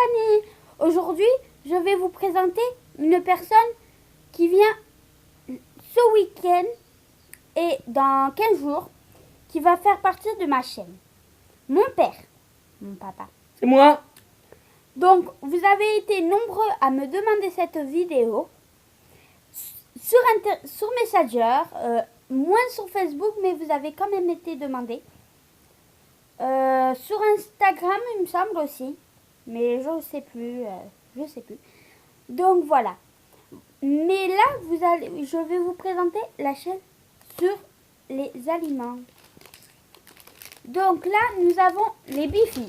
année. Aujourd'hui, je vais vous présenter une personne qui vient ce week-end et dans 15 jours, qui va faire partie de ma chaîne. Mon père, mon papa. C'est moi. Donc, vous avez été nombreux à me demander cette vidéo sur Messenger, moins sur Facebook, mais vous avez quand même été demandé. Sur Instagram, il me semble aussi, mais je sais plus, Donc voilà. Mais là, je vais vous présenter la chaîne sur les aliments. Donc là, nous avons les Bifi.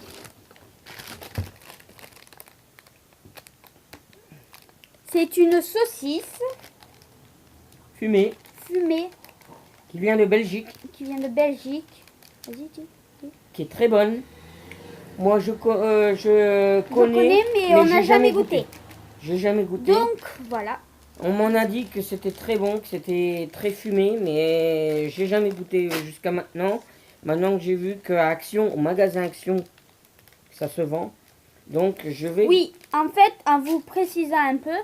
C'est une saucisse Fumée. fumée Qui vient de Belgique. qui vient de Belgique. Vas-y, dis. Qui est très bonne. Moi, je connais, Je connais, mais on n'a j'ai jamais goûté. J'ai jamais goûté. Donc, voilà. On m'en a dit que c'était très bon, que c'était très fumé, mais j'ai jamais goûté jusqu'à maintenant. Maintenant que j'ai vu qu'à Action, au magasin Action, ça se vend. Donc, je vais... Oui, en fait, en vous précisant un peu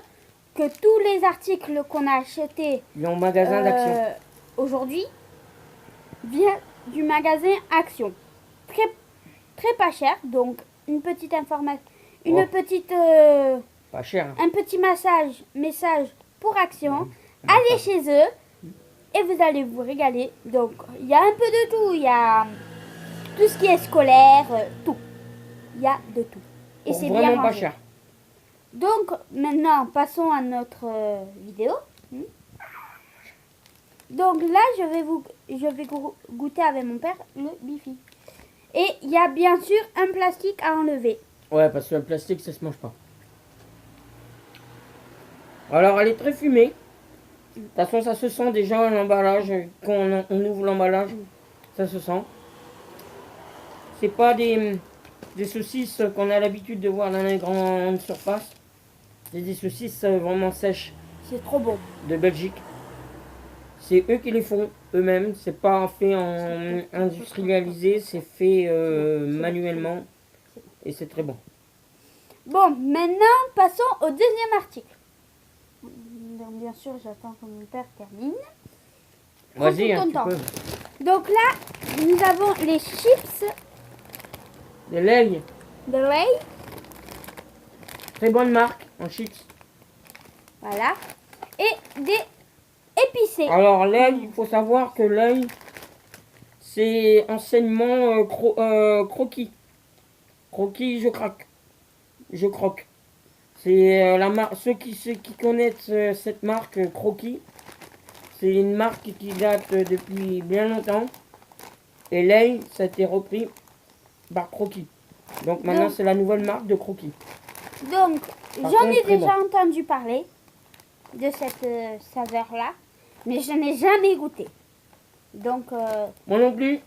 que tous les articles qu'on a achetés Au magasin d'Action. aujourd'hui viennent du magasin Action. Très, très pas cher, donc une petite information, Oh. Pas cher. Hein. un petit message pour Action. Allez chez eux et vous allez vous régaler. Donc, il y a un peu de tout. Il y a tout ce qui est scolaire, tout. Il y a de tout. Et Pour c'est bien vraiment pas rangé. cher. Donc, maintenant, passons à notre vidéo. Donc là, je vais goûter avec mon père le Bifi. Et il y a bien sûr un plastique à enlever. Ouais, parce que le plastique, ça se mange pas. Alors, elle est très fumée. De toute façon, ça se sent déjà l'emballage. Quand on ouvre l'emballage, ça se sent. C'est pas des saucisses qu'on a l'habitude de voir dans les grandes surfaces. C'est des saucisses vraiment sèches C'est trop bon. de Belgique. C'est eux qui les font eux-mêmes. C'est pas fait en industrialisé, c'est fait manuellement. Et c'est très bon. Bon, maintenant, passons au deuxième article. Donc, bien sûr, j'attends que mon père termine. Vas-y, Prends hein, tout tu ton temps. peux. Donc là, nous avons les chips De l'ail, de Lay. très bonne marque en chips. Voilà. Et des épicés. Alors l'ail, il faut savoir que l'ail, c'est enseignement croquis. Croquis, je craque. Je croque. C'est la marque. Ceux qui connaissent cette marque Croquis, c'est une marque qui date depuis bien longtemps. Et l'ail, ça a été repris par Croquis. Donc maintenant, Donc- c'est la nouvelle marque de Croquis. Donc, Par j'en ai contre, très déjà entendu parler de cette saveur-là, mais je n'ai jamais goûté. Donc, Moi non plus,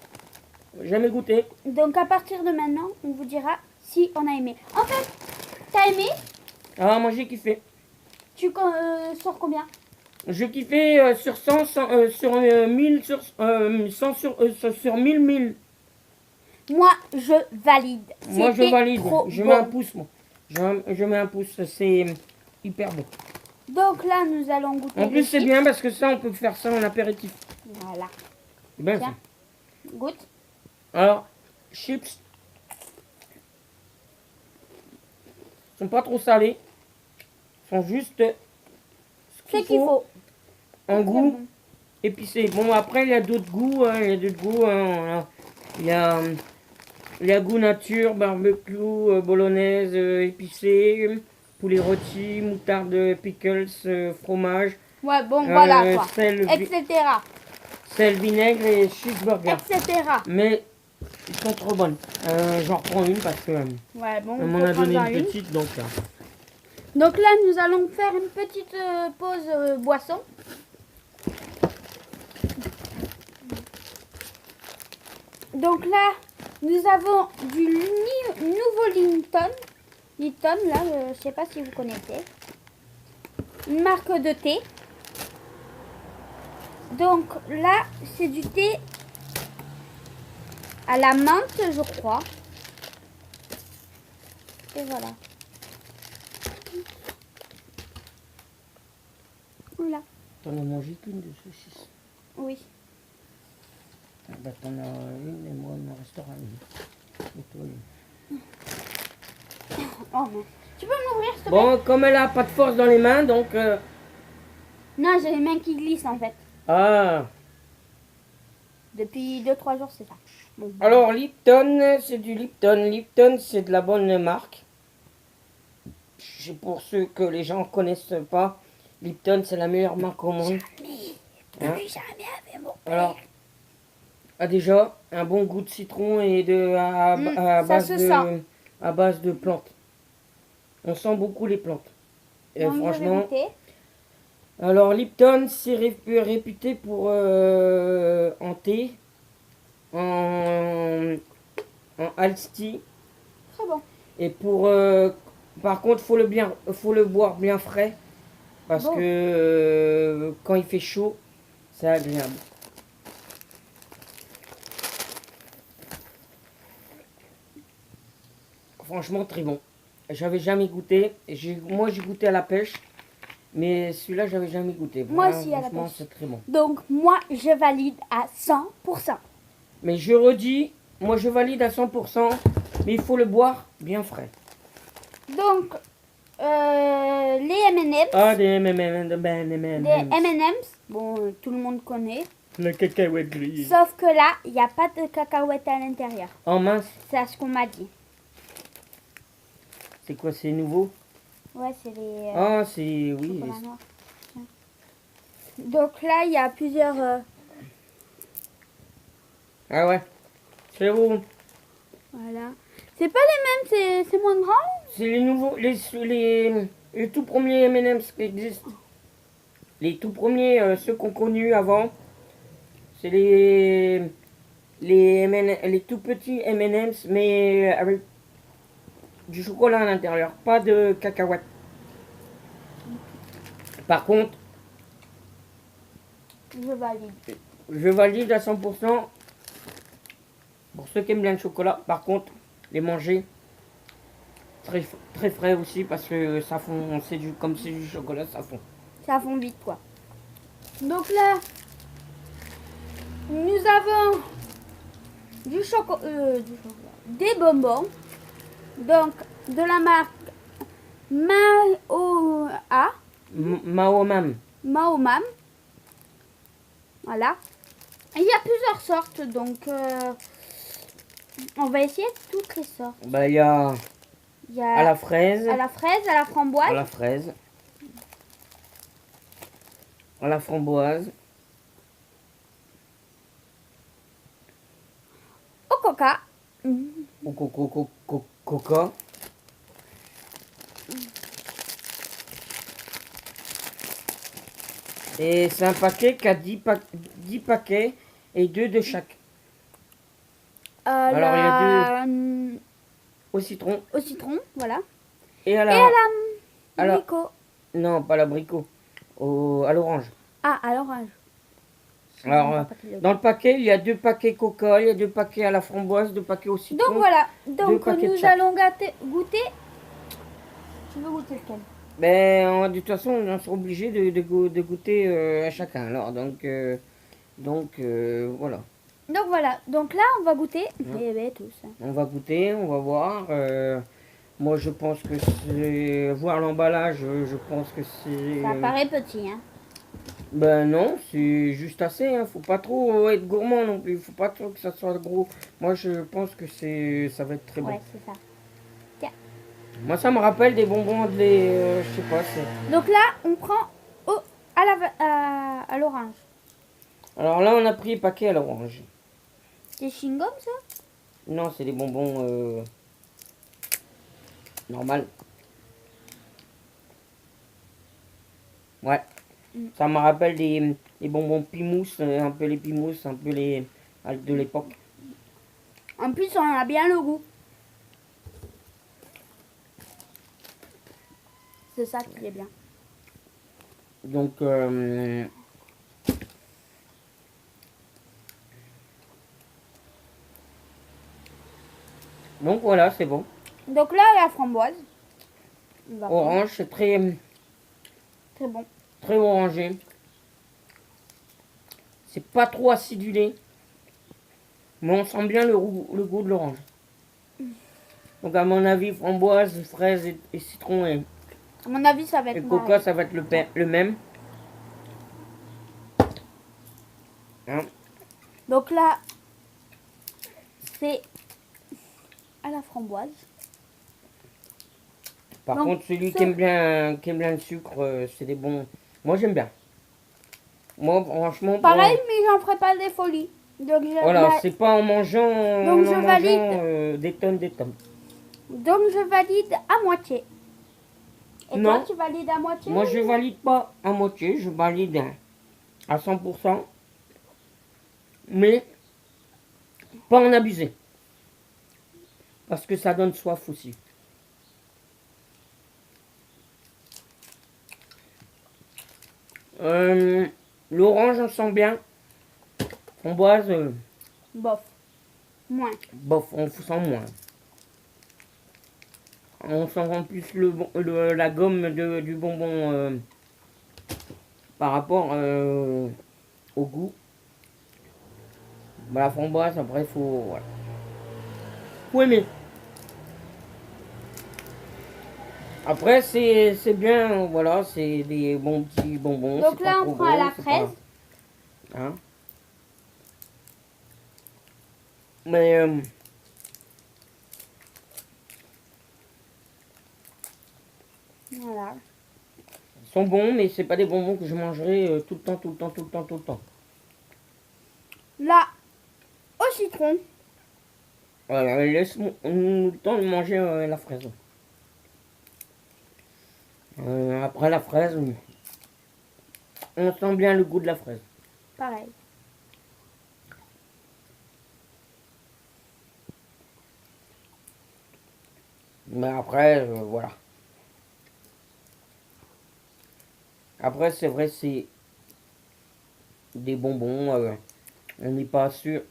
jamais goûté. à partir de maintenant, on vous dira si on a aimé. En fait, t'as aimé? Ah, moi j'ai kiffé. Tu sors combien? Je kiffais sur 100, sur 1000, sur 100 sur 1000. Moi, je valide. Moi je C'était valide. trop Je bon. mets un pouce, moi. Je mets un pouce, c'est hyper bon. Donc là, nous allons goûter. En les plus, c'est chips. bien parce que ça, on peut faire ça en apéritif. Voilà. C'est bien Tiens. Goûte. ça. Alors, chips. Sont pas trop salés. Sont juste Ce qu'il faut. en Très goût bon. épicé. Bon, après, il y a d'autres goûts. Hein, il y a d'autres goûts. Hein, voilà. Il y a goût nature, barbecue, bolognaise, épicé, poulet rôti, moutarde, pickles, fromage, Ouais, bon, voilà quoi. sel, Etc. sel, vinaigre et cheeseburger. Etc. Mais ils sont trop bonnes. J'en reprends une parce que Ouais, bon, on on m'en peut a donné prendre une une. petite, donc Donc là, nous allons faire une petite pause boisson. Donc là, nous avons du nouveau Linton. Linton, là, je ne sais pas si vous connaissez. Une marque de thé. Donc là, c'est du thé à la menthe, je crois. Et voilà. Voilà. T'en as mangé qu'une de saucisse. Oui. Ah bah t'en as une et moi il m'en restera une. Et toi une. Oh non. Tu peux m'ouvrir s'il te plaît? Bon, comme elle a pas de force dans les mains, donc... Non, j'ai les mains qui glissent en fait. Ah. Depuis 2-3 jours, c'est ça. Bon. Alors Lipton, c'est du Lipton. Lipton, c'est de la bonne marque. C'est pour ceux que les gens connaissent pas. Lipton, c'est la meilleure marque au monde. Hein? Plus jamais avec mon père. Alors, déjà, un bon goût de citron et à ça base se de, sent. à base de plantes. On sent beaucoup les plantes. Et Donc, je vais franchement, goûter. alors Lipton, c'est réputé pour en thé, en iced tea. Très bon. Et pour, par contre, faut le boire bien frais parce Bon. que quand il fait chaud, c'est agréable. Franchement, très bon. J'avais jamais goûté. Moi, j'ai goûté à la pêche, mais celui-là, j'avais jamais goûté. Moi Vraiment, aussi à la franchement, pêche. c'est très bon. Donc, moi, je valide à 100%. Mais je redis, moi, je valide à 100%, mais il faut le boire bien frais. Donc, les M&M's. Ah, des M&M's. Les M&M's, bon, tout le monde connaît. Le cacahuète grillé. Sauf que là, il n'y a pas de cacahuètes à l'intérieur. En mince, C'est à ce qu'on m'a dit. c'est quoi, c'est nouveau? Ouais, c'est les Ah, c'est... oui. chocolats noirs. Tiens. Donc là, il y a plusieurs... Ah ouais, c'est bon. voilà. C'est pas les mêmes, c'est moins grand. C'est les nouveaux, les tout premiers M&M's qui existent. Les tout premiers, ceux qu'on connus avant, c'est les tout petits M&M's, mais avec du chocolat à l'intérieur, pas de cacahuètes. Par contre, Je valide. je valide à 100% pour ceux qui aiment bien le chocolat. Par contre, les manger très, très frais aussi parce que ça fond, comme c'est du chocolat, ça fond. Ça fond vite, quoi. Donc là, nous avons du chocolat, des bonbons. Donc, de la marque Maoa, Mahomam. Maomam. Voilà. Il y a plusieurs sortes, donc on va essayer toutes les sortes. Bah, il y a Il y a à la fraise, à la fraise, à la framboise, à la fraise, à la framboise, au coca. au coca. Et c'est un paquet qui a 10 paquets et 2 de chaque. Alors, il y a Au citron au citron, voilà. et à Et la... à la à la- abricot. Non, pas l'abricot. À l'orange. Ah, à l'orange. Alors, dans le paquet, il y a 2 paquets coca, il y a 2 paquets à la framboise, 2 paquets au citron. Donc voilà, donc paquets de nous chaque. allons goûter. Tu veux goûter lequel? Ben, de toute façon, on sera obligé de goûter à chacun. Alors, donc voilà. Donc voilà, donc là on va goûter. Ouais. Eh ben tous. On va goûter, on va voir. Moi, je pense que c'est... Voir l'emballage, je pense que c'est... Ça paraît petit, hein. Ben non, c'est juste assez. Hein. Faut pas trop être gourmand non plus. Faut pas trop que ça soit gros. Moi, je pense que ça va être très bon. Ouais, c'est ça. Moi, ça me rappelle des bonbons je sais pas. Donc là, on prend à l'orange. Alors là, on a pris paquet à l'orange. C'est chewing-gum ça? Non, c'est des bonbons normal. Ouais. Ça me rappelle des bonbons Pimous, un peu les Pimous, un peu les de l'époque. En plus, on a bien le goût. C'est ça qui est bien. Donc, voilà, c'est bon. Donc là, la framboise. On va Orange, c'est très, prendre. Très bon. très orangé. C'est pas trop acidulé. Mais on sent bien le goût de l'orange. Donc à mon avis, framboise, fraise et citron À mon avis, ça va et être coca, pareil. ça va être le même. Hein? Donc là, c'est à la framboise. Par Donc, contre, celui ce- qui aime bien le sucre, c'est des bons. Moi, j'aime bien. Moi, franchement, Pareil, mais j'en ferai pas des folies. voilà, c'est pas en mangeant, Donc, je valide. des tonnes, des tonnes. Donc je valide à moitié. Et toi, Non, tu valides à moitié? moi, je valide pas à moitié, je valide à 100%, mais pas en abuser. Parce que ça donne soif aussi. L'orange, on sent bien. Framboise, Bof. Moins. bof, on sent moins. On sent en plus la gomme du bonbon par rapport au goût. Bah, la framboise, après, voilà. Faut aimer. Après, c'est bien, voilà, c'est des bons petits bonbons. Donc c'est là, pas on trop prend à gros, la c'est fraise. pas- hein. Mais Voilà. ils sont bons, mais c'est pas des bonbons que je mangerai tout le temps, tout le temps, tout le temps, tout le temps. Là, au citron. Voilà, laisse-nous le temps de manger la fraise. Après la fraise, on sent bien le goût de la fraise. Pareil. Mais après, voilà. Après, c'est vrai, c'est des bonbons. On n'est pas sûr.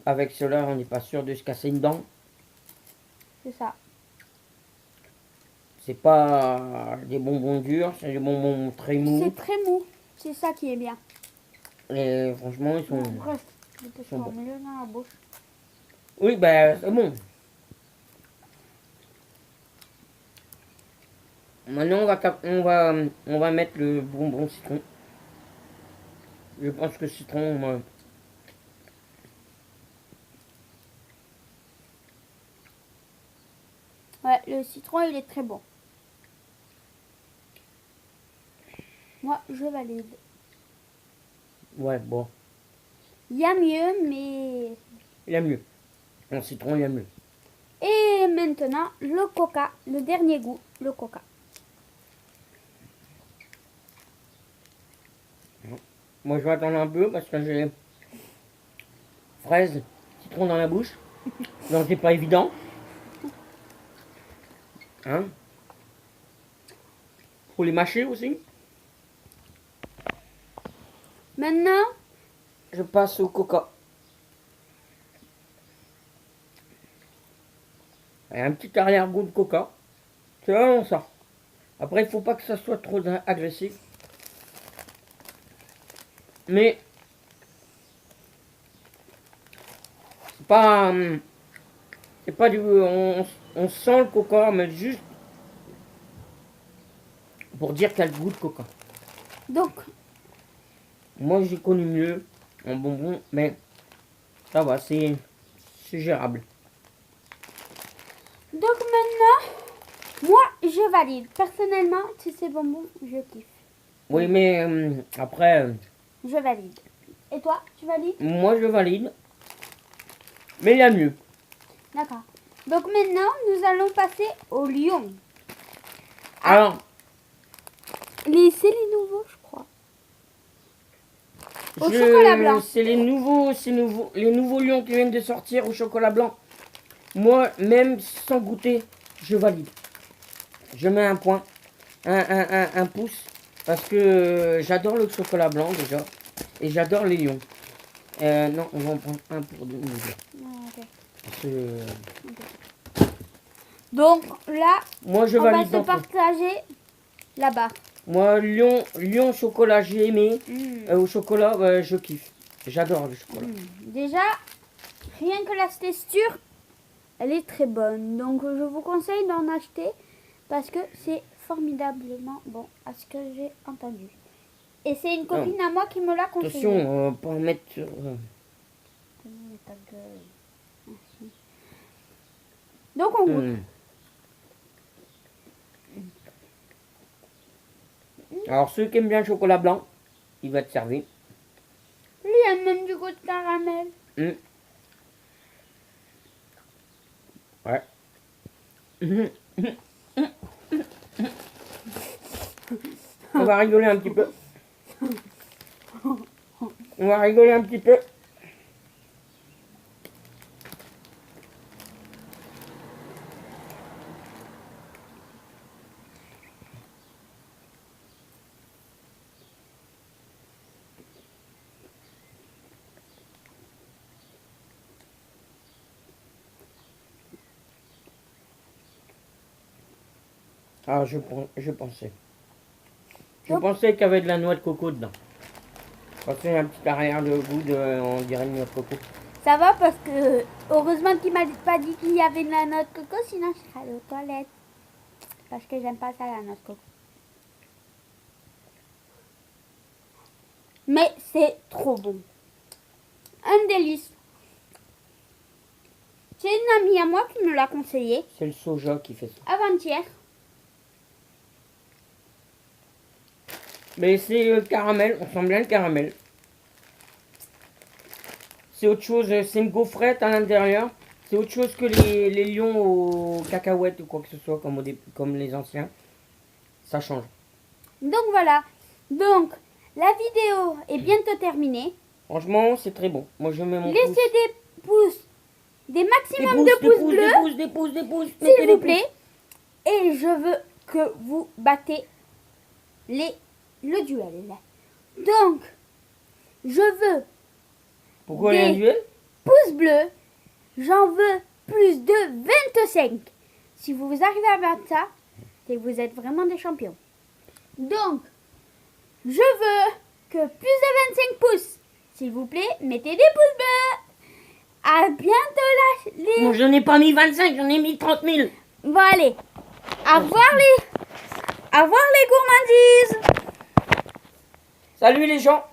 Avec cela, on n'est pas sûr de se casser une dent. C'est ça. C'est pas des bonbons durs, c'est des bonbons très mous. C'est très mou. C'est ça qui est bien. Et franchement, ils sont. Bref, je peux sont bons. formuler dans la bouche. Oui, ben c'est bon. Maintenant, on va mettre le bonbon citron. Je pense que citron, moi. Ouais, le citron, il est très bon. Moi, je valide. Ouais, bon. Il y a mieux, mais... Il y a mieux. En citron, il y a mieux. Et maintenant, le coca. Le dernier goût, le coca. Moi, je vais attendre un peu parce que j'ai fraise, citron dans la bouche. Donc, c'est pas évident. Hein? Faut les mâcher aussi. Maintenant, Je passe au coca. Et un petit arrière-goût de coca. C'est vraiment ça. Après, il faut pas que ça soit trop agressif. Mais c'est pas du, on sent le coca, mais juste pour dire qu'il y a le goût de coca. donc, Moi, j'ai connu mieux en bonbon, mais ça va, c'est gérable. donc maintenant, moi, je valide. Personnellement, si c'est bonbon, je kiffe. Oui, mais après, Je valide. Et toi, tu valides? moi, je valide. Mais il y a mieux. D'accord. Donc maintenant, nous allons passer au lion. Alors, C'est les nouveaux, je crois. Au chocolat blanc. C'est les nouveaux lions qui viennent de sortir au chocolat blanc. Moi, même sans goûter, je valide. Je mets un point, un pouce, parce que j'adore le chocolat blanc déjà, et j'adore les lions. Non, on va en prendre un pour nous. Ah, ok. Parce que, Donc là, Moi, je on va valide se dans tout. partager là-bas. Moi, Lion chocolat, j'ai aimé. Mm. Au chocolat, je kiffe. J'adore le chocolat. Déjà, rien que la texture, elle est très bonne. Donc je vous conseille d'en acheter parce que c'est formidablement bon à ce que j'ai entendu. Et c'est une copine à moi qui me l'a conseillé. Attention, pas en mettre sur... Ta gueule. Merci. Donc on goûte. Alors, ceux qui aiment bien le chocolat blanc, il va être servi. Lui, il a même du goût de caramel. Ouais. On va rigoler un petit peu. On va rigoler un petit peu. Ah, je pensais. Je pensais qu'il y avait de la noix de coco dedans. Parce qu'il y a un petit arrière de goût on dirait une noix de coco. Ça va parce que heureusement qu'il m'a pas dit qu'il y avait de la noix de coco, sinon je serais allée aux toilettes. Parce que j'aime pas ça la noix de coco. Mais c'est trop bon. Un délice. C'est une amie à moi qui me l'a conseillé C'est le soja qui fait ça. avant-hier. Mais c'est le caramel, on sent bien le caramel. C'est autre chose, c'est une gaufrette à l'intérieur. C'est autre chose que les lions aux cacahuètes ou quoi que ce soit, comme les anciens. Ça change. Donc voilà. Donc la vidéo est bientôt terminée. Franchement, c'est très bon. Moi, je mets mon Laissez pouce. des pouces, des maximum de pouces bleus, Des pouces. s'il vous plaît. Et je veux que vous battez le duel. Donc, je veux Pourquoi il y a un des duel? pouces bleus. J'en veux plus de 25. Si vous arrivez à battre ça, c'est que vous êtes vraiment des champions. Donc, je veux que plus de 25 pouces. S'il vous plaît, mettez des pouces bleus. À bientôt là. Bon, je n'ai pas mis 25, j'en ai mis 30 000. Bon allez. Au revoir les gourmandises. Salut les gens.